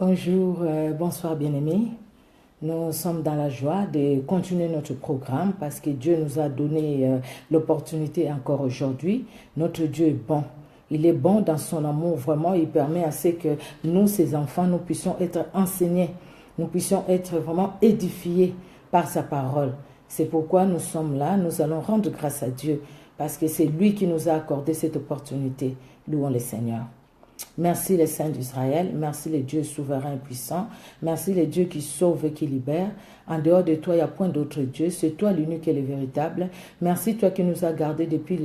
Bonjour, bonsoir bien-aimés. Nous sommes dans la joie de continuer notre programme parce que Dieu nous a donné l'opportunité encore aujourd'hui. Notre Dieu est bon. Il est bon dans son amour, vraiment. Il permet à ce que nous, ses enfants, nous puissions être enseignés. Nous puissions être vraiment édifiés par sa parole. C'est pourquoi nous sommes là. Nous allons rendre grâce à Dieu parce que c'est lui qui nous a accordé cette opportunité. Louons le Seigneur. Merci les saints d'Israël, merci les dieux souverains et puissants, merci les dieux qui sauvent et qui libèrent. En dehors de toi, il n'y a point d'autre Dieu, c'est toi l'unique et le véritable. Merci toi qui nous as gardés depuis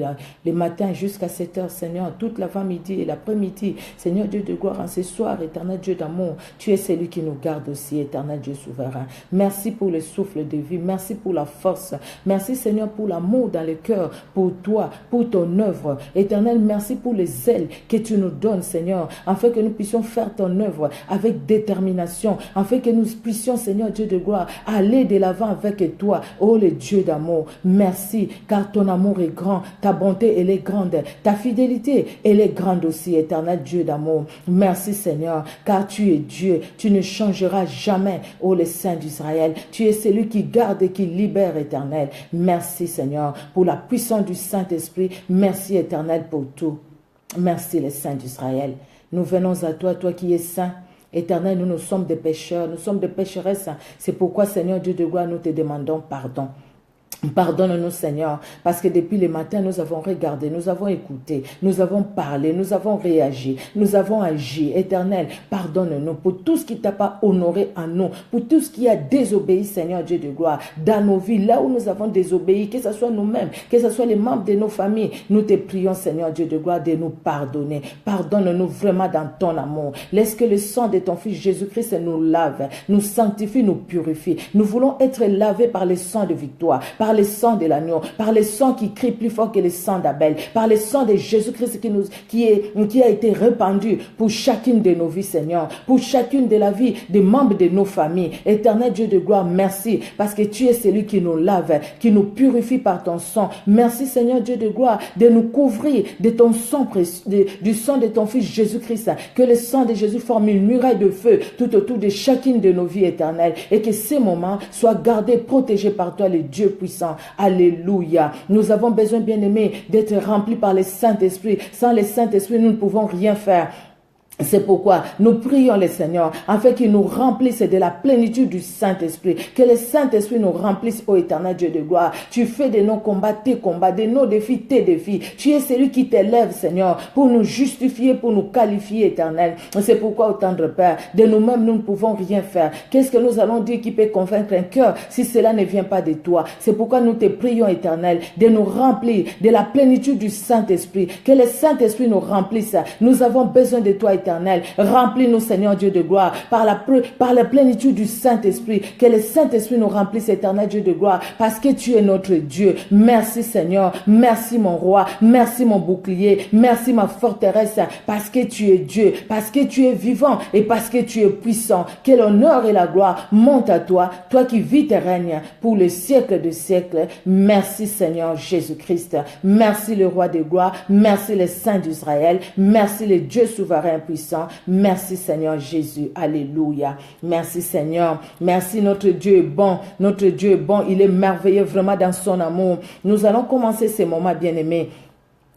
le matin jusqu'à 7 heures, Seigneur, toute l'avant-midi et l'après-midi. Seigneur Dieu de gloire, en ce soir, éternel Dieu d'amour, tu es celui qui nous garde aussi, éternel Dieu souverain. Merci pour le souffle de vie, merci pour la force, merci Seigneur pour l'amour dans le cœur, pour toi, pour ton œuvre. Éternel, merci pour les ailes que tu nous donnes, Seigneur, afin que nous puissions faire ton œuvre avec détermination, afin que nous puissions, Seigneur Dieu de gloire, aller de l'avant avec toi, oh le Dieu d'amour. Merci, car ton amour est grand, ta bonté elle est grande, ta fidélité elle est grande aussi, éternel Dieu d'amour. Merci Seigneur, car tu es Dieu, tu ne changeras jamais, oh le Saint d'Israël. Tu es celui qui garde et qui libère, éternel. Merci Seigneur pour la puissance du Saint-Esprit. Merci éternel pour tout. Merci les saints d'Israël. Nous venons à toi, toi qui es saint. Éternel, nous sommes des pécheurs, nous sommes des pécheresses. C'est pourquoi, Seigneur Dieu de gloire, nous te demandons pardon. Pardonne-nous Seigneur, parce que depuis le matin, nous avons regardé, nous avons écouté, nous avons parlé, nous avons réagi, nous avons agi. Éternel, pardonne-nous pour tout ce qui t'a pas honoré en nous, pour tout ce qui a désobéi, Seigneur Dieu de gloire, dans nos vies, là où nous avons désobéi, que ce soit nous-mêmes, que ce soit les membres de nos familles. Nous te prions, Seigneur Dieu de gloire, de nous pardonner. Pardonne-nous vraiment dans ton amour. Laisse que le sang de ton Fils Jésus-Christ nous lave, nous sanctifie, nous purifie. Nous voulons être lavés par le sang de victoire, par le sang de l'agneau, par le sang qui crie plus fort que le sang d'Abel, par le sang de Jésus-Christ qui a été répandu pour chacune de nos vies, Seigneur, pour chacune de la vie des membres de nos familles. Éternel Dieu de gloire, merci, parce que tu es celui qui nous lave, qui nous purifie par ton sang. Merci, Seigneur Dieu de gloire, de nous couvrir de ton sang précieux, du sang de ton Fils Jésus-Christ, que le sang de Jésus forme une muraille de feu tout autour de chacune de nos vies éternelles, et que ces moments soient gardés, protégés par toi, le Dieu puissant. Alléluia. Nous avons besoin, bien-aimés, d'être remplis par le Saint-Esprit. Sans le Saint-Esprit, nous ne pouvons rien faire. C'est pourquoi nous prions le Seigneur afin qu'il nous remplisse de la plénitude du Saint-Esprit. Que le Saint-Esprit nous remplisse, ô éternel Dieu de gloire. Tu fais de nos combats tes combats, de nos défis tes défis. Tu es celui qui t'élève, Seigneur, pour nous justifier, pour nous qualifier, éternel. C'est pourquoi, ô tendre Père, de nous-mêmes, nous ne pouvons rien faire. Qu'est-ce que nous allons dire qui peut convaincre un cœur si cela ne vient pas de toi? C'est pourquoi nous te prions, éternel, de nous remplir de la plénitude du Saint-Esprit. Que le Saint-Esprit nous remplisse. Nous avons besoin de toi, éternel. Remplis-nous, Seigneur Dieu de gloire, par la plénitude du Saint-Esprit. Que le Saint-Esprit nous remplisse, éternel Dieu de gloire, parce que tu es notre Dieu. Merci, Seigneur. Merci, mon roi. Merci, mon bouclier. Merci, ma forteresse, parce que tu es Dieu, parce que tu es vivant et parce que tu es puissant. Que l'honneur et la gloire montent à toi, toi qui vis et règnes pour les siècles de siècles. Merci, Seigneur Jésus-Christ. Merci, le roi de gloire. Merci, les saints d'Israël. Merci, les dieux souverains puissants. Merci Seigneur Jésus. Alléluia. Merci Seigneur. Merci, notre Dieu est bon. Notre Dieu est bon. Il est merveilleux vraiment dans son amour. Nous allons commencer ces moments bien-aimés.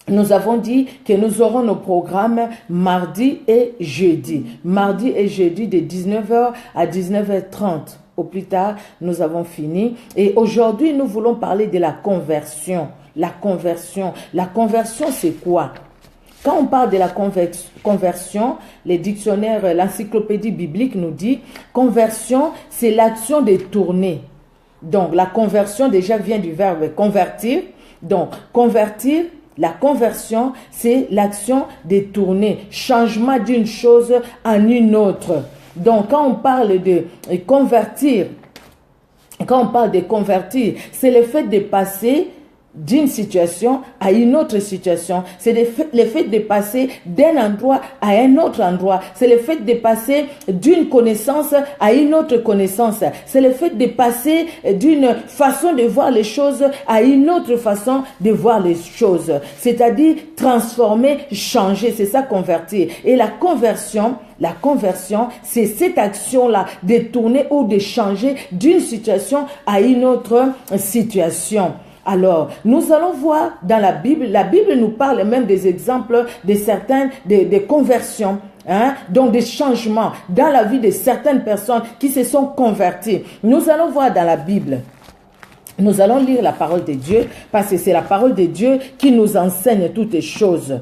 Nous avons dit que nous aurons nos programmes mardi et jeudi. Mardi et jeudi de 19h à 19h30. Au plus tard, nous avons fini. Et aujourd'hui, nous voulons parler de la conversion. La conversion. La conversion, c'est quoi? Quand on parle de la conversion, les dictionnaires, l'encyclopédie biblique nous dit conversion, c'est l'action de tourner. Donc, la conversion déjà vient du verbe convertir. Donc, convertir, la conversion, c'est l'action de tourner, changement d'une chose en une autre. Donc, quand on parle de convertir, c'est le fait de passer d'une situation à une autre situation. C'est le fait de passer d'un endroit à un autre endroit. C'est le fait de passer d'une connaissance à une autre connaissance. C'est le fait de passer d'une façon de voir les choses à une autre façon de voir les choses. C'est-à-dire transformer, changer. C'est ça, convertir. Et la conversion, c'est cette action-là de tourner ou de changer d'une situation à une autre situation. Alors, nous allons voir dans la Bible nous parle même des exemples de certaines, des conversions, donc des changements dans la vie de certaines personnes qui se sont converties. Nous allons voir dans la Bible. Nous allons lire la parole de Dieu parce que c'est la parole de Dieu qui nous enseigne toutes les choses.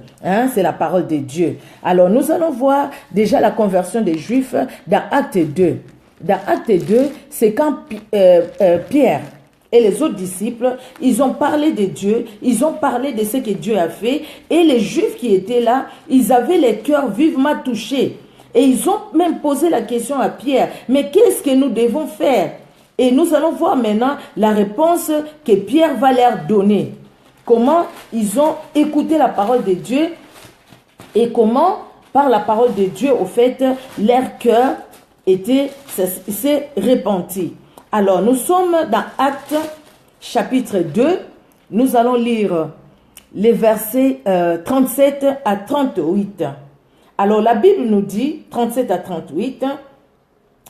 C'est la parole de Dieu. Alors, nous allons voir déjà la conversion des Juifs dans Acte 2. Dans Acte 2, c'est quand Pierre et les autres disciples, ils ont parlé de Dieu, ils ont parlé de ce que Dieu a fait. Et les Juifs qui étaient là, ils avaient les cœurs vivement touchés. Et ils ont même posé la question à Pierre, mais qu'est-ce que nous devons faire? Et nous allons voir maintenant la réponse que Pierre va leur donner. Comment ils ont écouté la parole de Dieu et comment, par la parole de Dieu, au fait, leur cœur s'est repenti. Alors, nous sommes dans Actes chapitre 2. Nous allons lire les versets 37 à 38. Alors, la Bible nous dit, 37 à 38,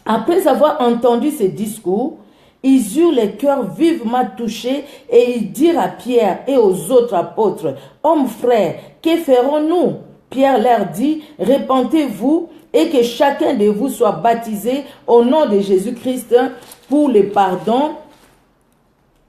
« Après avoir entendu ces discours, ils eurent les cœurs vivement touchés et ils dirent à Pierre et aux autres apôtres, « Hommes frères, que ferons-nous » Pierre leur dit, « Repentez-vous et que chacun de vous soit baptisé au nom de Jésus-Christ pour le pardon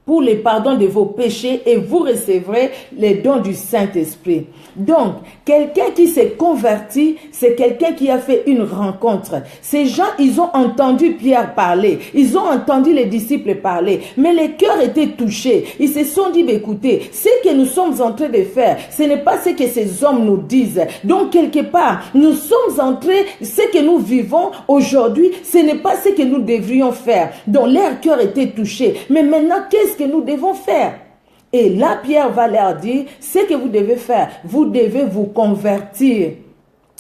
de vos péchés et vous recevrez les dons du Saint-Esprit. » Donc, quelqu'un qui s'est converti, c'est quelqu'un qui a fait une rencontre. Ces gens, ils ont entendu Pierre parler, ils ont entendu les disciples parler, mais les cœurs étaient touchés. Ils se sont dit, écoutez, ce que nous sommes en train de faire, ce n'est pas ce que ces hommes nous disent. Donc, quelque part, nous sommes en train, ce que nous vivons aujourd'hui, ce n'est pas ce que nous devrions faire. Donc, leur cœur était touché. Mais maintenant, qu'est-ce que nous devons faire? Et là, Pierre va leur dire, ce que vous devez faire, vous devez vous convertir.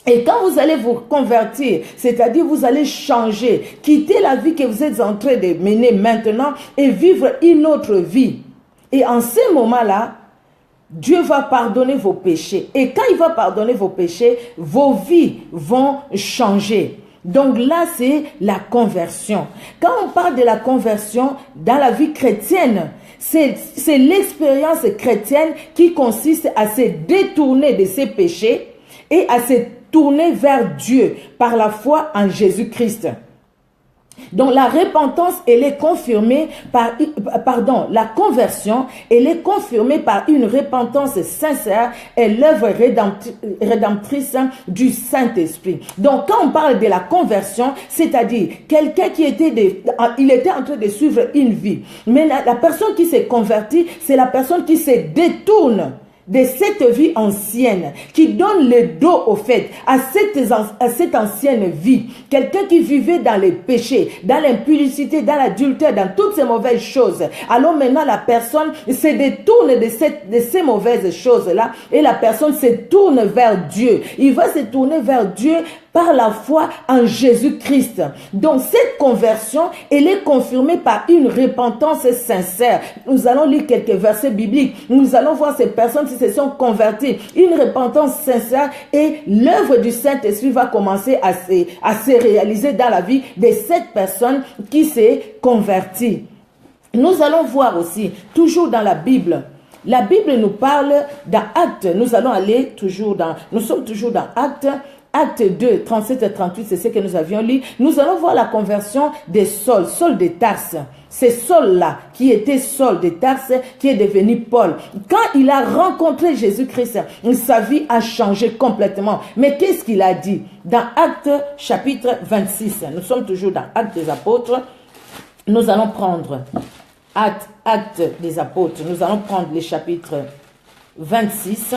Et quand vous allez vous convertir, c'est-à-dire vous allez changer, quitter la vie que vous êtes en train de mener maintenant et vivre une autre vie. Et en ce moment-là, Dieu va pardonner vos péchés. Et quand il va pardonner vos péchés, vos vies vont changer. Donc là, c'est la conversion. Quand on parle de la conversion dans la vie chrétienne, c'est l'expérience chrétienne qui consiste à se détourner de ses péchés et à se tourner vers Dieu par la foi en Jésus-Christ. Donc la repentance, elle est confirmée la conversion, elle est confirmée par une repentance sincère et l'œuvre rédemptrice du Saint-Esprit. Donc quand on parle de la conversion, c'est-à-dire quelqu'un qui il était en train de suivre une vie, mais la personne qui s'est convertie, c'est la personne qui se détourne de cette vie ancienne, qui donne le dos au fait à cette ancienne vie. Quelqu'un qui vivait dans les péchés, dans l'impudicité, dans l'adultère, dans toutes ces mauvaises choses. Alors maintenant la personne se détourne de ces mauvaises choses-là et la personne se tourne vers Dieu. Il va se tourner vers Dieu par la foi en Jésus-Christ. Donc cette conversion, elle est confirmée par une repentance sincère. Nous allons lire quelques versets bibliques. Nous allons voir ces personnes qui se sont converties. Une repentance sincère et l'œuvre du Saint-Esprit va commencer à se réaliser dans la vie de cette personne qui s'est convertie. Nous allons voir aussi, toujours dans la Bible, la Bible nous parle dans Actes. Nous sommes toujours dans Actes. Acte 2, 37 et 38, c'est ce que nous avions lu. Nous allons voir la conversion de Saul de Tarse. C'est Saul-là, qui était Saul de Tarse, qui est devenu Paul. Quand il a rencontré Jésus-Christ, sa vie a changé complètement. Mais qu'est-ce qu'il a dit? Dans Acte chapitre 26, nous sommes toujours dans Actes des Apôtres. Nous allons prendre Actes des Apôtres. Nous allons prendre les chapitres 26.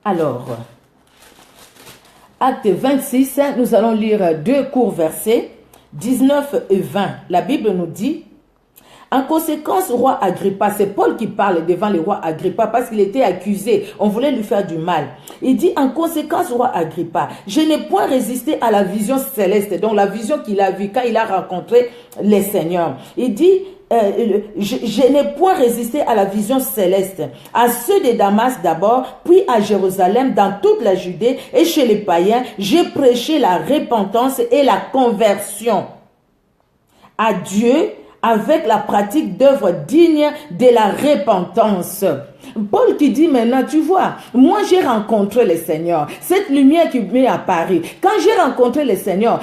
Alors, Acte 26, nous allons lire deux courts versets, 19 et 20. La Bible nous dit, En conséquence, roi Agrippa, c'est Paul qui parle devant le roi Agrippa parce qu'il était accusé, on voulait lui faire du mal. Il dit, en conséquence, roi Agrippa, je n'ai point résisté à la vision céleste, donc la vision qu'il a vue quand il a rencontré les seigneurs. Il dit, je n'ai point résisté à la vision céleste, à ceux de Damas d'abord, puis à Jérusalem, dans toute la Judée et chez les païens, j'ai prêché la repentance et la conversion à Dieu avec la pratique d'œuvres dignes de la repentance. Paul qui dit maintenant, tu vois, moi j'ai rencontré le Seigneur, cette lumière qui m'est apparue. Quand j'ai rencontré le Seigneur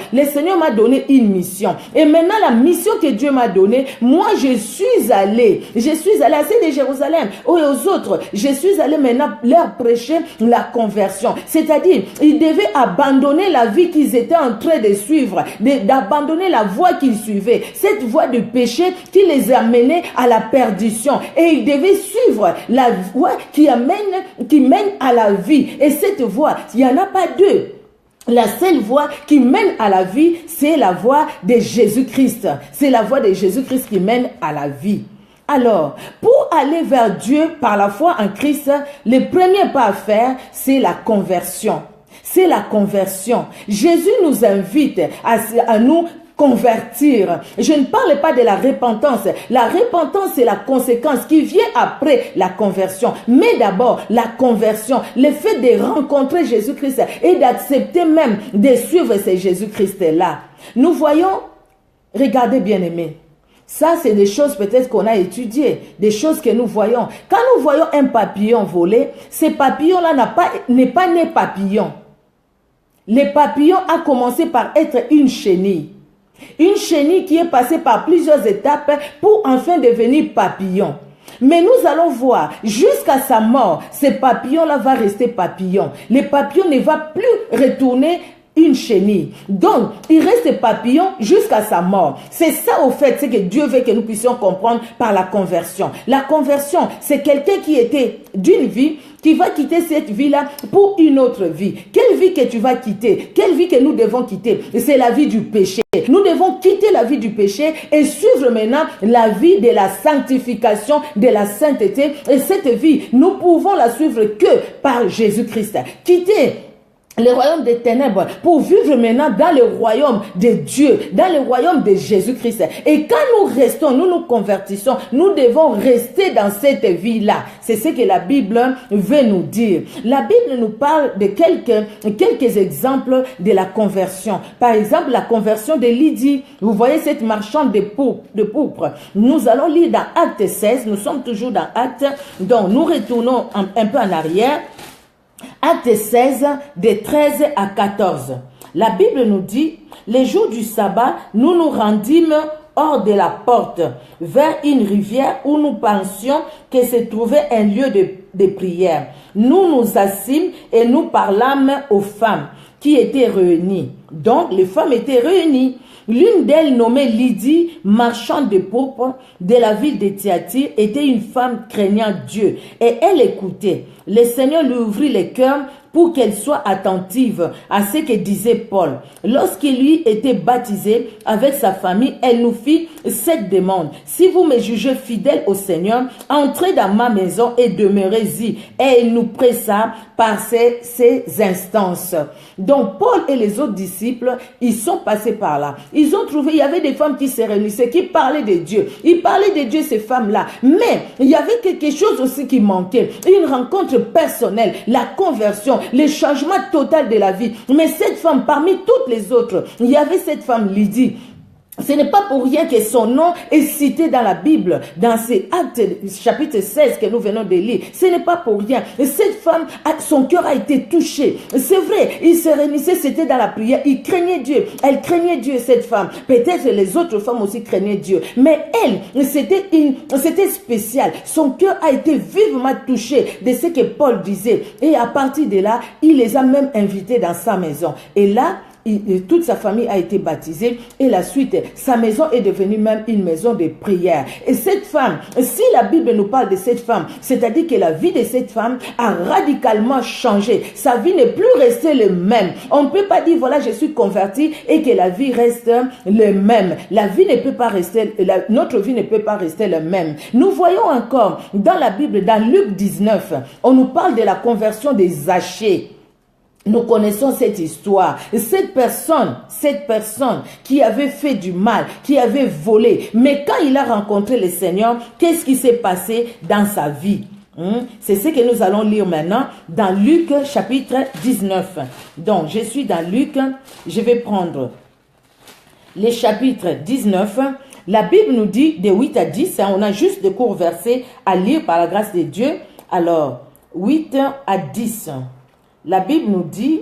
m'a donné une mission. Et maintenant la mission que Dieu m'a donnée, moi je suis allé à ceux de Jérusalem et aux autres. Je suis allé maintenant leur prêcher la conversion. C'est-à-dire, ils devaient abandonner la vie qu'ils étaient en train de suivre, d'abandonner la voie qu'ils suivaient, cette voie de péché qui les amenait à la perdition. Et ils devaient suivre la voie qui mène à la vie. Et cette voie, il n'y en a pas deux. La seule voie qui mène à la vie, c'est la voie de Jésus-Christ. C'est la voie de Jésus-Christ qui mène à la vie. Alors, pour aller vers Dieu par la foi en Christ, le premier pas à faire, c'est la conversion. C'est la conversion. Jésus nous invite à nous convertir. Je ne parle pas de la repentance. La repentance, c'est la conséquence qui vient après la conversion. Mais d'abord, la conversion, le fait de rencontrer Jésus-Christ et d'accepter même de suivre ce Jésus-Christ-là. Nous voyons, regardez bien aimés, ça c'est des choses peut-être qu'on a étudiées, des choses que nous voyons. Quand nous voyons un papillon voler, ce papillon-là n'est pas né papillon. Le papillon a commencé par être une chenille. Une chenille qui est passée par plusieurs étapes pour enfin devenir papillon. Mais nous allons voir, jusqu'à sa mort, ce papillon-là va rester papillon. Le papillon ne va plus retourner une chenille. Donc, il reste papillon jusqu'à sa mort. C'est ça, au fait, c'est que Dieu veut que nous puissions comprendre par la conversion. La conversion, c'est quelqu'un qui était d'une vie, qui va quitter cette vie-là pour une autre vie. Quelle vie que tu vas quitter? Quelle vie que nous devons quitter? C'est la vie du péché. Nous devons quitter la vie du péché et suivre maintenant la vie de la sanctification, de la sainteté. Et cette vie, nous pouvons la suivre que par Jésus-Christ. Quitter le royaume des ténèbres pour vivre maintenant dans le royaume de Dieu, dans le royaume de Jésus-Christ. Et quand nous restons, nous nous convertissons, nous devons rester dans cette vie-là. C'est ce que la Bible veut nous dire. La Bible nous parle de quelques exemples de la conversion. Par exemple, la conversion de Lydie. Vous voyez cette marchande de pourpre. Nous allons lire dans Acte 16. Nous sommes toujours dans Acte. Donc, nous retournons un peu en arrière. Acte 16, de 13 à 14. La Bible nous dit, les jours du sabbat, nous nous rendîmes hors de la porte, vers une rivière où nous pensions que se trouvait un lieu de prière. Nous nous assîmes et nous parlâmes aux femmes qui étaient réunies. Donc, les femmes étaient réunies. L'une d'elles, nommée Lydie, marchande de pourpre de la ville de Thyatire, était une femme craignant Dieu et elle écoutait. Le Seigneur lui ouvrit le cœur pour qu'elle soit attentive à ce que disait Paul. Lorsqu'il lui était baptisé avec sa famille, elle nous fit cette demande. Si vous me jugez fidèle au Seigneur, entrez dans ma maison et demeurez-y. Et il nous pressa par ces instances. Donc Paul et les autres disciples, ils sont passés par là. Ils ont trouvé, il y avait des femmes qui se réunissaient, qui parlaient de Dieu. Ils parlaient de Dieu, ces femmes-là. Mais il y avait quelque chose aussi qui manquait. Une rencontre personnelle, la conversion, le changement total de la vie. Mais cette femme, parmi toutes les autres, il y avait cette femme Lydie. Ce n'est pas pour rien que son nom est cité dans la Bible, dans ces actes, chapitre 16 que nous venons de lire. Ce n'est pas pour rien. Cette femme, son cœur a été touché. C'est vrai, il se réunissait, c'était dans la prière. Il craignait Dieu. Elle craignait Dieu, cette femme. Peut-être les autres femmes aussi craignaient Dieu. Mais elle, c'était spécial. Son cœur a été vivement touché de ce que Paul disait. Et à partir de là, il les a même invités dans sa maison. Et là, toute sa famille a été baptisée et la suite, sa maison est devenue même une maison de prière. Et cette femme, si la Bible nous parle de cette femme, c'est-à-dire que la vie de cette femme a radicalement changé. Sa vie n'est plus restée le même. On ne peut pas dire, voilà, je suis converti et que la vie reste le même. La vie ne peut pas rester, notre vie ne peut pas rester le même. Nous voyons encore dans la Bible, dans Luc 19, on nous parle de la conversion des Zachée. Nous connaissons cette histoire. Cette personne qui avait fait du mal, qui avait volé, mais quand il a rencontré le Seigneur, qu'est-ce qui s'est passé dans sa vie? C'est ce que nous allons lire maintenant dans Luc chapitre 19. Donc, je suis dans Luc, je vais prendre les chapitres 19. La Bible nous dit de 8 à 10, on a juste de courts versets à lire par la grâce de Dieu. Alors, 8 à 10. La Bible nous dit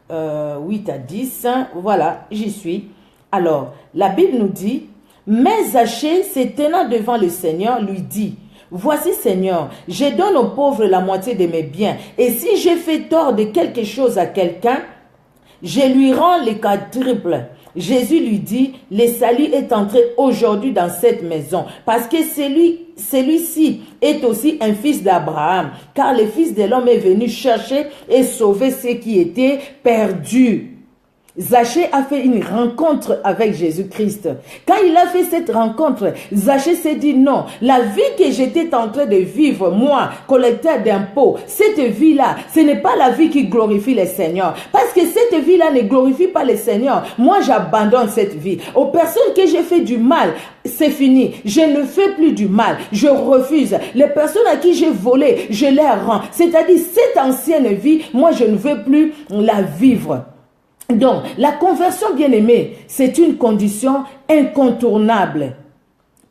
8 à 10, voilà, j'y suis. Alors, la Bible nous dit, mais Zachée, se tenant devant le Seigneur, lui dit, voici Seigneur, je donne aux pauvres la moitié de mes biens, et si j'ai fait tort de quelque chose à quelqu'un, je lui rends le quadruple. Jésus lui dit, le salut est entré aujourd'hui dans cette maison, parce que celui-ci est aussi un fils d'Abraham, car le Fils de l'homme est venu chercher et sauver ceux qui étaient perdus. Zachée a fait une rencontre avec Jésus-Christ. Quand il a fait cette rencontre, Zachée s'est dit non, la vie que j'étais en train de vivre, moi, collecteur d'impôts, cette vie-là, ce n'est pas la vie qui glorifie le Seigneur. Parce que cette vie-là ne glorifie pas le Seigneur. Moi, j'abandonne cette vie. Aux personnes que j'ai fait du mal, c'est fini. Je ne fais plus du mal. Je refuse. Les personnes à qui j'ai volé, je les rends. C'est-à-dire, cette ancienne vie, moi, je ne veux plus la vivre. Donc, la conversion, bien-aimée, c'est une condition incontournable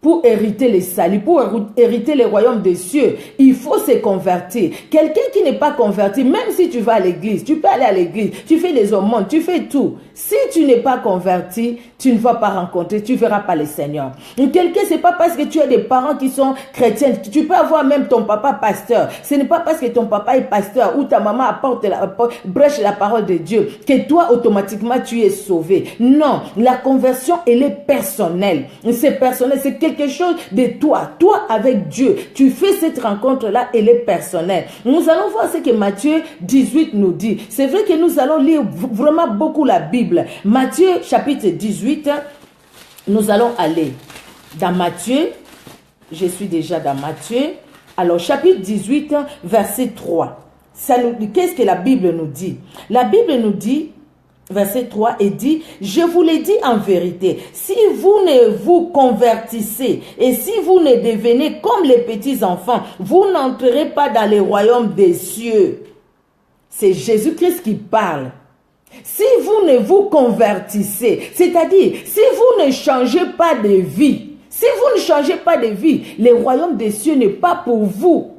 pour hériter les saluts, pour hériter les royaumes des cieux. Il faut se convertir. Quelqu'un qui n'est pas converti, même si tu vas à l'église, tu peux aller à l'église, tu fais les aumônes, tu fais tout. Si tu n'es pas converti, tu ne vas pas rencontrer, tu ne verras pas le Seigneur. Quelqu'un, c'est pas parce que tu as des parents qui sont chrétiens, tu peux avoir même ton papa pasteur. Ce n'est pas parce que ton papa est pasteur ou ta maman brèche la parole de Dieu que toi, automatiquement, tu es sauvé. Non, la conversion, elle est personnelle. C'est personnel, c'est quelque chose de toi. Toi avec Dieu, tu fais cette rencontre-là, elle est personnelle. Nous allons voir ce que Matthieu 18 nous dit. C'est vrai que nous allons lire vraiment beaucoup la Bible. Matthieu chapitre 18, nous allons aller dans Matthieu. Je suis déjà dans Matthieu. Alors chapitre 18, verset 3. Qu'est-ce que la Bible nous dit? La Bible nous dit, verset 3, et dit, je vous l'ai dit en vérité, si vous ne vous convertissez et si vous ne devenez comme les petits enfants, vous n'entrerez pas dans le royaume des cieux. C'est Jésus-Christ qui parle. Si vous ne vous convertissez, c'est-à-dire, si vous ne changez pas de vie, si vous ne changez pas de vie, le royaume des cieux n'est pas pour vous.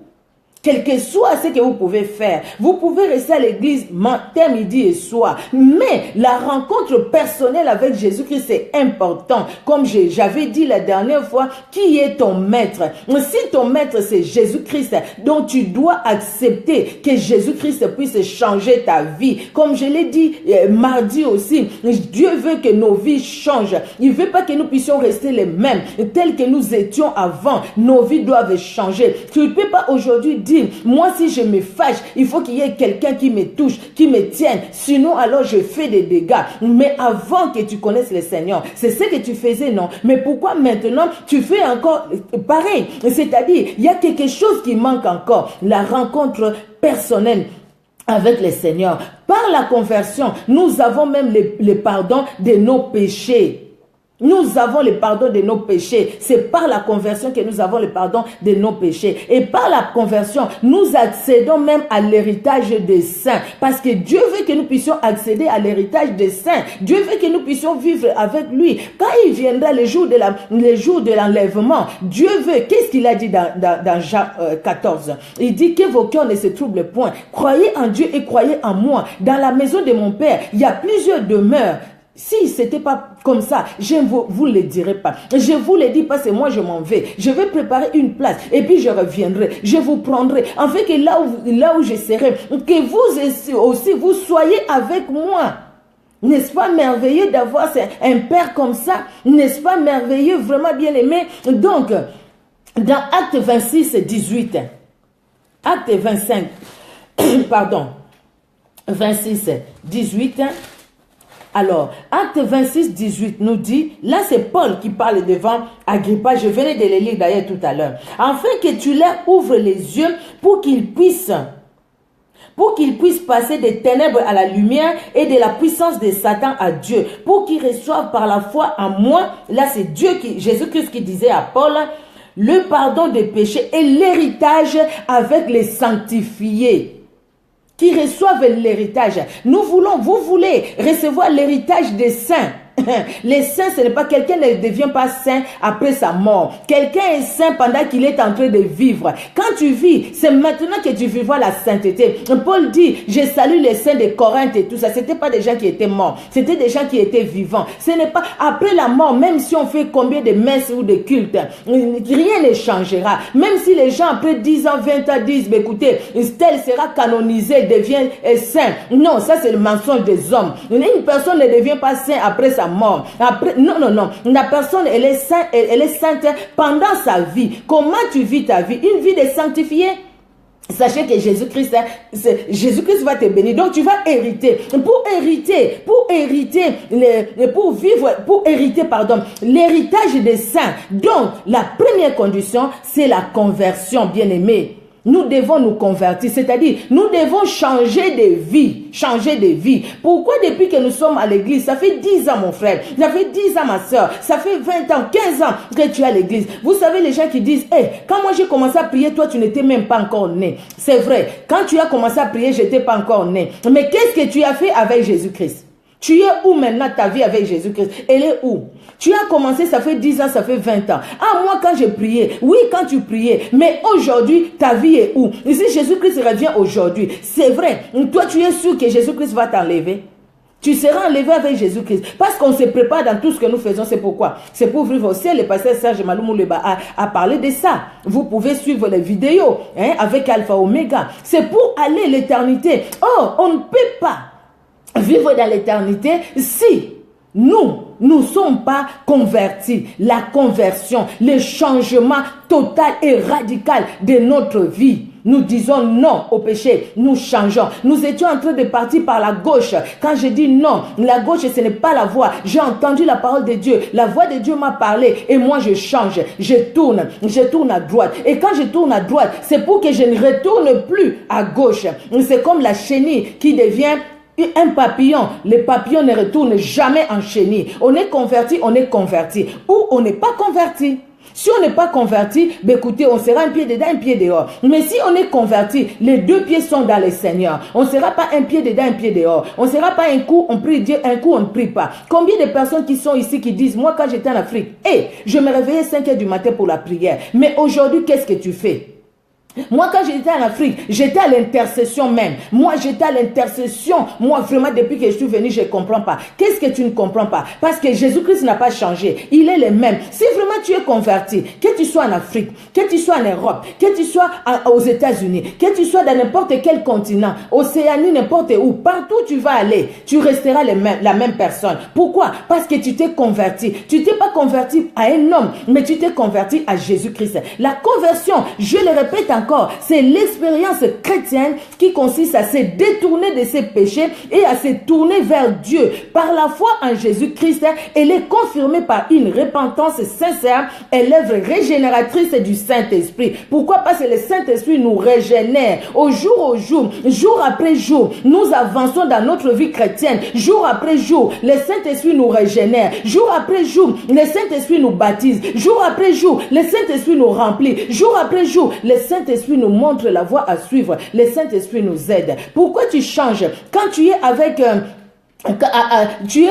Quel que soit ce que vous pouvez faire, vous pouvez rester à l'église matin, midi et soir. Mais la rencontre personnelle avec Jésus-Christ, c'est important. Comme j'avais dit la dernière fois, qui est ton maître? Si ton maître, c'est Jésus-Christ, donc tu dois accepter que Jésus-Christ puisse changer ta vie. Comme je l'ai dit mardi aussi, Dieu veut que nos vies changent. Il ne veut pas que nous puissions rester les mêmes, tels que nous étions avant. Nos vies doivent changer. Tu ne peux pas aujourd'hui dire, moi si je me fâche, il faut qu'il y ait quelqu'un qui me touche, qui me tienne, sinon alors je fais des dégâts. Mais avant que tu connaisses le Seigneur, c'est ce que tu faisais, non? Mais pourquoi maintenant tu fais encore pareil? C'est-à-dire, il y a quelque chose qui manque encore, la rencontre personnelle avec le Seigneur. Par la conversion, nous avons même le pardon de nos péchés. Nous avons le pardon de nos péchés. C'est par la conversion que nous avons le pardon de nos péchés. Et par la conversion, nous accédons même à l'héritage des saints. Parce que Dieu veut que nous puissions accéder à l'héritage des saints. Dieu veut que nous puissions vivre avec lui. Quand il viendra le jour de l'enlèvement, Dieu veut, qu'est-ce qu'il a dit dans Jean 14? Il dit que vos cœurs ne se troublent point. Croyez en Dieu et croyez en moi. Dans la maison de mon Père, il y a plusieurs demeures. Si ce n'était pas comme ça, je ne vous le dirai pas. Je vous le dis parce que moi je m'en vais. Je vais préparer une place et puis je reviendrai. Je vous prendrai. En fait que là où je serai, que vous aussi vous soyez avec moi. N'est-ce pas merveilleux d'avoir un père comme ça? N'est-ce pas merveilleux, vraiment bien aimé? Donc, dans Acte 26, 18, Acte 25, pardon, 26, 18, alors, Acte 26, 18 nous dit, là c'est Paul qui parle devant Agrippa, je venais de les lire d'ailleurs tout à l'heure, afin que tu leur ouvres les yeux pour qu'ils puissent passer des ténèbres à la lumière et de la puissance de Satan à Dieu, pour qu'ils reçoivent par la foi en moi, là c'est Jésus-Christ qui disait à Paul, le pardon des péchés et l'héritage avec les sanctifiés. Qui reçoivent l'héritage. Vous voulez recevoir l'héritage des saints. Les saints, ce n'est pas quelqu'un ne devient pas saint après sa mort. Quelqu'un est saint pendant qu'il est en train de vivre. Quand tu vis, c'est maintenant que tu vivras la sainteté. Paul dit, je salue les saints de Corinthe et tout ça. C'était pas des gens qui étaient morts. C'était des gens qui étaient vivants. Ce n'est pas après la mort, même si on fait combien de messes ou de cultes, rien ne changera. Même si les gens après 10 ans, 20 ans disent, bah, écoutez, tel sera canonisé, devient saint. Non, ça c'est le mensonge des hommes. Une personne ne devient pas saint après sa mort. Après, non. La personne, elle est sainte pendant sa vie. Comment tu vis ta vie? Une vie de sanctifié. Sachez que Jésus-Christ va te bénir. Donc tu vas hériter. Pour hériter l'héritage des saints. Donc la première condition, c'est la conversion, bien-aimé. Nous devons nous convertir, c'est-à-dire nous devons changer de vie, Pourquoi depuis que nous sommes à l'église, ça fait 10 ans mon frère, ça fait 10 ans ma soeur, ça fait 20 ans, 15 ans que tu es à l'église. Vous savez les gens qui disent, quand moi j'ai commencé à prier, toi tu n'étais même pas encore né. C'est vrai, quand tu as commencé à prier, je n'étais pas encore né. Mais qu'est-ce que tu as fait avec Jésus-Christ? Tu es où maintenant ta vie avec Jésus-Christ? Elle est où? Tu as commencé, ça fait 10 ans, ça fait 20 ans. Ah, moi quand j'ai prié, oui quand tu priais, mais aujourd'hui ta vie est où? Si Jésus-Christ revient aujourd'hui, c'est vrai, toi tu es sûr que Jésus-Christ va t'enlever? Tu seras enlevé avec Jésus-Christ. Parce qu'on se prépare dans tout ce que nous faisons. C'est pourquoi? C'est pour vivre au ciel. Le pasteur Serge Maloumou a parlé de ça. Vous pouvez suivre les vidéos avec Alpha Omega. C'est pour aller l'éternité. Oh, on ne peut pas vivre dans l'éternité si nous ne sommes pas convertis. La conversion, le changement total et radical de notre vie. Nous disons non au péché, nous changeons. Nous étions en train de partir par la gauche. Quand je dis non, la gauche ce n'est pas la voie. J'ai entendu la parole de Dieu. La voix de Dieu m'a parlé et moi je change. Je tourne à droite. Et quand je tourne à droite, c'est pour que je ne retourne plus à gauche. C'est comme la chenille qui devient un papillon. Les papillons ne retournent jamais en chenille. On est converti, ou on n'est pas converti. Si on n'est pas converti, ben écoutez, on sera un pied dedans, un pied dehors. Mais si on est converti, les deux pieds sont dans le Seigneur. On ne sera pas un pied dedans, un pied dehors. On ne sera pas un coup, on prie Dieu, un coup, on ne prie pas. Combien de personnes qui sont ici qui disent, moi quand j'étais en Afrique, je me réveillais 5 heures du matin pour la prière. Mais aujourd'hui, qu'est-ce que tu fais? Moi, quand j'étais en Afrique, j'étais à l'intercession même. Moi, j'étais à l'intercession. Moi, vraiment, depuis que je suis venu, je ne comprends pas. Qu'est-ce que tu ne comprends pas? Parce que Jésus-Christ n'a pas changé. Il est le même. Si vraiment tu es converti, que tu sois en Afrique, que tu sois en Europe, que tu sois aux États-Unis, que tu sois dans n'importe quel continent, Océanie, n'importe où, partout où tu vas aller, tu resteras la même personne. Pourquoi? Parce que tu t'es converti. Tu t'es pas converti à un homme, mais tu t'es converti à Jésus-Christ. La conversion, je le répète encore, c'est l'expérience chrétienne qui consiste à se détourner de ses péchés et à se tourner vers Dieu. Par la foi en Jésus-Christ, elle est confirmée par une repentance sincère et l'œuvre régénératrice du Saint-Esprit. Pourquoi? Parce que le Saint-Esprit nous régénère au jour, jour après jour. Nous avançons dans notre vie chrétienne. Jour après jour, le Saint-Esprit nous régénère. Jour après jour, le Saint-Esprit nous baptise. Jour après jour, le Saint-Esprit nous remplit. Jour après jour, le Saint-Esprit nous montre la voie à suivre. Le Saint-Esprit nous aide. Pourquoi tu changes? Quand tu es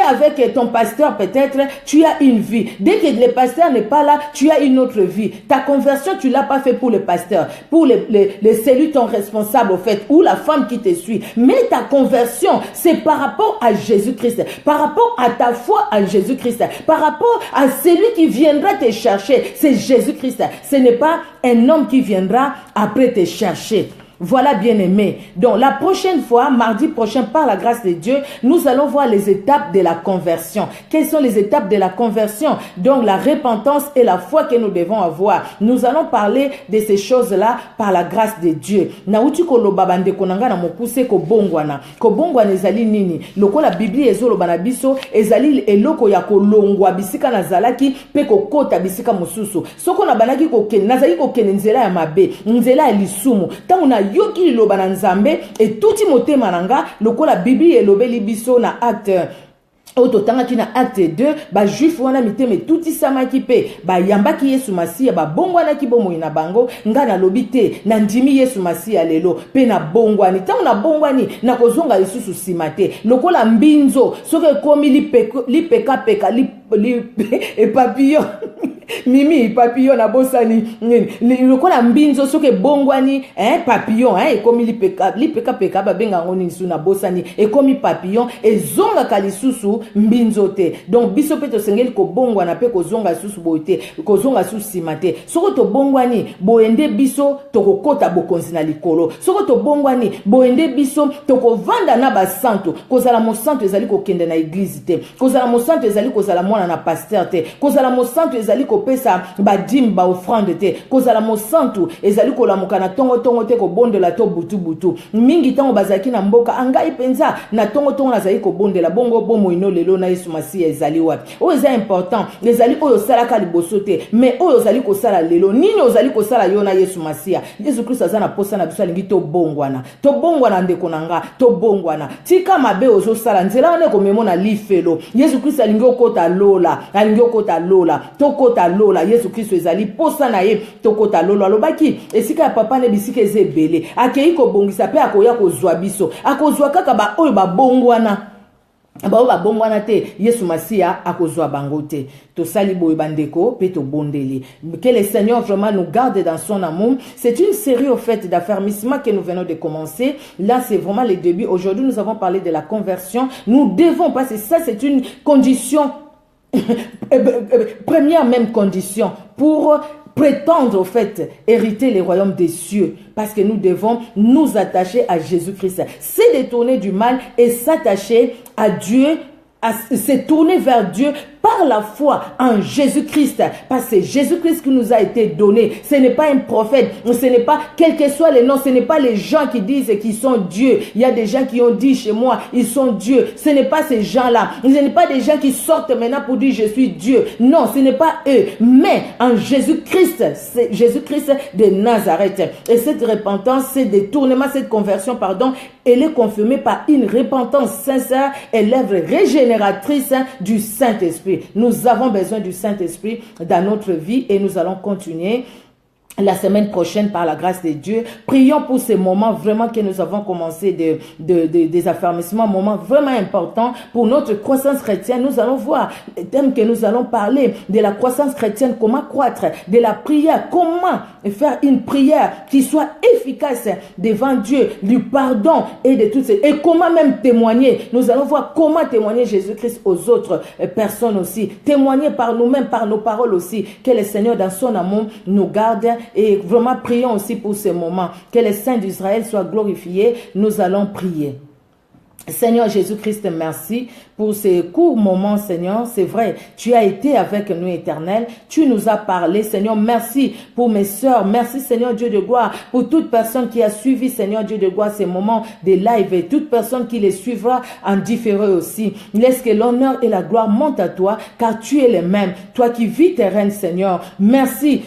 avec ton pasteur, peut-être, tu as une vie. Dès que le pasteur n'est pas là, tu as une autre vie. Ta conversion, tu l'as pas fait pour le pasteur, pour celui ton responsable, au fait, ou la femme qui te suit. Mais ta conversion, c'est par rapport à Jésus-Christ, par rapport à ta foi en Jésus-Christ, par rapport à celui qui viendra te chercher. C'est Jésus-Christ. Ce n'est pas un homme qui viendra après te chercher. Voilà, bien-aimés. Donc, la prochaine fois, mardi prochain, par la grâce de Dieu, nous allons voir les étapes de la conversion. Quelles sont les étapes de la conversion? Donc, la repentance et la foi que nous devons avoir. Nous allons parler de ces choses-là par la grâce de Dieu. Nauti koloba bande konanga na mokuse ko bongwana. Ko bongwana ezali nini? Loko la Bible ezoloba na biso ezali eloko ya kolongwa bisika na zalaki pe kokota bisika mosusu. Soko na banaki kokene nazali kokene nzela ya mabe, nzela ya lisumu. Tangu na yoki liloba na nzambe etuti motema nanga loko la Bible elobeli biso na acte Ototanga na acte 2 ba juif wana miteme tuti samaki pe ba yambaki Yesu Masiya ba bongwana ki bomo ina bango nga na lobite na ndimi Yesu Masiya lelo pe na bongwani tangu na bongwani na kozonga lisusu simate lokola mbinzo soke komi li peka e papillon mimi papillon na bosani lokola mbinzo soke bongwani papillon ekomi li peka ba benga ngoni nisu na bosani ekomi papillon ezonga kalisusu mbinzo te. Donc biso pe to sengeli ko bongwana pe ko zonga susu boite ko zonga susu simate soko to bongwani boende biso to kokota bokonzi na likolo soko to bongwani boende biso to ko vanda na ba santo kozala mo santo ezali ko kende na église te kozala mo santo ezali kozala mwana na pasteur te kozala mo santo ezali ko pesa ba dim ba offrande te kozala mo santo ezali ko lamuka na tongo te ko bondela to butu mingi tango bazaki na mboka angai penza na tongo nazali ko bondela bongo bomo ino lelo na Yesu Masiya ezali wapi o eza important ezali oyo salaka liboso te mais oyo ozali ko sala lelo nini ozali ko sala yo na Yesu Masiya Yesu Kristo azana posa na biso alingi to bongwana ndeko nanga to bongwana tika mabe ozo sala nzela wana ko memona lifelo Yesu Kristo alingi okota lola to kota lola Yesu Kristo ezali posa na ye to kota lola alobaki esika ya papa ne bisika ezebele akei ko bongisa pe akoya kozwa biso akozwa kaka ba oyo ba bongwana ba bongwana te Yesu Masiya akozwa bango te to sali boy bandeko pe to bondeli que le Seigneur vraiment nous garde dans son amour. C'est une série au fait d'affermissement que nous venons de commencer. Là c'est vraiment le début. Aujourd'hui nous avons parlé de la conversion. Nous devons passer ça, c'est une condition première même condition pour prétendre au fait hériter les royaumes des cieux, parce que nous devons nous attacher à Jésus-Christ, se détourner du mal et s'attacher à Dieu, à se tourner vers Dieu par la foi en Jésus-Christ, parce que c'est Jésus-Christ qui nous a été donné. Ce n'est pas un prophète, ce n'est pas, quel que soit les noms, ce n'est pas les gens qui disent qu'ils sont Dieu. Il y a des gens qui ont dit chez moi, ils sont Dieu. Ce n'est pas ces gens-là. Ce n'est pas des gens qui sortent maintenant pour dire je suis Dieu. Non, ce n'est pas eux. Mais en Jésus-Christ, c'est Jésus-Christ de Nazareth. Et cette repentance, ce détournement, cette conversion, pardon, elle est confirmée par une repentance sincère et l'œuvre régénératrice du Saint-Esprit. Nous avons besoin du Saint-Esprit dans notre vie et nous allons continuer la semaine prochaine par la grâce de Dieu. Prions pour ces moments vraiment que nous avons commencé des affermissements, moments vraiment importants pour notre croissance chrétienne. Nous allons voir les thèmes que nous allons parler de la croissance chrétienne, comment croître, de la prière, comment faire une prière qui soit efficace devant Dieu, du pardon et de toutes ces... Et comment même témoigner. Nous allons voir comment témoigner Jésus-Christ aux autres personnes aussi. Témoigner par nous-mêmes, par nos paroles aussi. Que le Seigneur dans son amour nous garde. Et vraiment prions aussi pour ce moment. Que les saints d'Israël soient glorifiés. Nous allons prier. Seigneur Jésus-Christ, merci pour ces courts moments, Seigneur. C'est vrai, tu as été avec nous, Éternel. Tu nous as parlé, Seigneur. Merci pour mes sœurs. Merci, Seigneur Dieu de gloire, pour toute personne qui a suivi, Seigneur Dieu de gloire, ces moments de live et toute personne qui les suivra en différé aussi. Laisse que l'honneur et la gloire montent à toi, car tu es le même. Toi qui vis tes règnes, Seigneur. Merci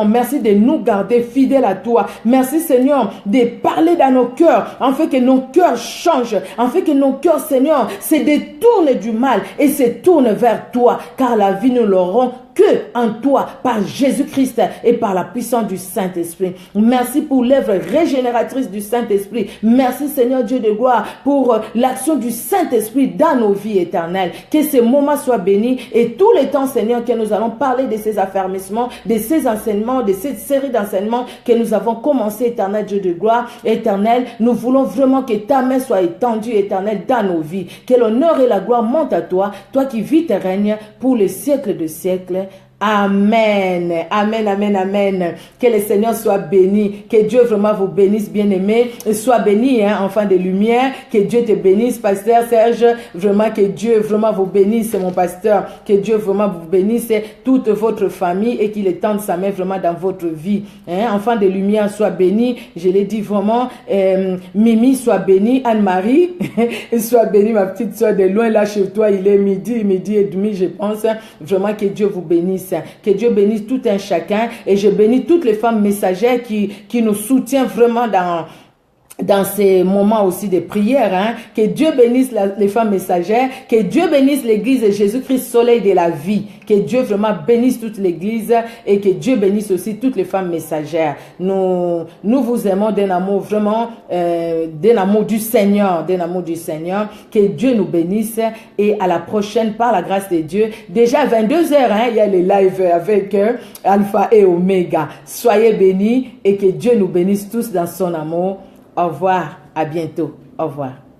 merci de nous garder fidèles à toi. Merci Seigneur de parler dans nos cœurs, en fait que nos cœurs changent, en fait que nos cœurs, Seigneur, se détournent du mal et se tournent vers toi, car la vie nous l'aurons que en toi, par Jésus-Christ et par la puissance du Saint-Esprit. Merci pour l'œuvre régénératrice du Saint-Esprit. Merci Seigneur Dieu de gloire pour l'action du Saint-Esprit dans nos vies éternelles. Que ce moment soit béni et tout le temps, Seigneur, que nous allons parler de ces affermissements, de ces enseignements, de cette série d'enseignements que nous avons commencé, éternel Dieu de gloire, éternel. Nous voulons vraiment que ta main soit étendue, éternel, dans nos vies. Que l'honneur et la gloire montent à toi, toi qui vis tes règnes pour les siècles de siècles. Amen. Amen, amen, amen. Que le Seigneur soit béni. Que Dieu vraiment vous bénisse, bien-aimé. Sois béni, hein, enfant de lumière. Que Dieu te bénisse, pasteur Serge. Vraiment, que Dieu vraiment vous bénisse, mon pasteur. Que Dieu vraiment vous bénisse, toute votre famille, et qu'il étende sa main vraiment dans votre vie. Hein, enfant de lumière, sois béni. Je l'ai dit vraiment. Mimi, sois béni. Anne-Marie, sois béni, ma petite soeur de loin. Là, chez toi, il est midi et demi, je pense. Vraiment, que Dieu vous bénisse. Que Dieu bénisse tout un chacun. Et je bénis toutes les femmes messagères qui nous soutiennent vraiment dans ces moments aussi de prière, hein. Que Dieu bénisse les femmes messagères, que Dieu bénisse l'église de Jésus-Christ, soleil de la vie, que Dieu vraiment bénisse toute l'église et que Dieu bénisse aussi toutes les femmes messagères. Nous vous aimons d'un amour vraiment, d'un amour du Seigneur, que Dieu nous bénisse et à la prochaine par la grâce de Dieu. Déjà à 22h, hein, il y a les lives avec Alpha et Oméga. Soyez bénis et que Dieu nous bénisse tous dans son amour. Au revoir, à bientôt. Au revoir.